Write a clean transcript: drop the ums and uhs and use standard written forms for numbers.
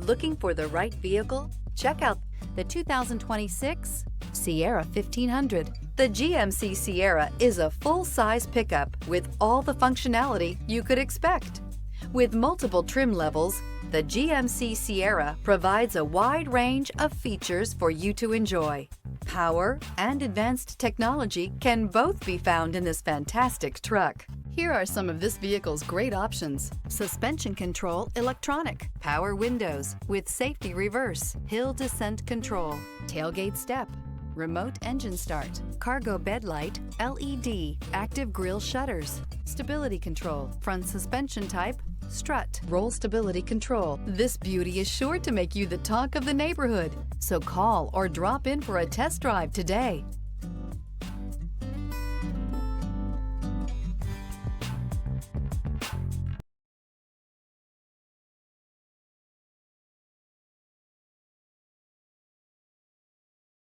Looking for the right vehicle? Check out the 2026 Sierra 1500. The GMC Sierra is a full-size pickup with all the functionality you could expect. With multiple trim levels, the GMC Sierra provides a wide range of features for you to enjoy. Power and advanced technology can both be found in this fantastic truck. Here are some of this vehicle's great options: suspension control electronic, power windows with safety reverse, hill descent control, tailgate step, remote engine start, cargo bed light, LED, active grille shutters, stability control, front suspension type, strut, roll stability control. This beauty is sure to make you the talk of the neighborhood. So call or drop in for a test drive today.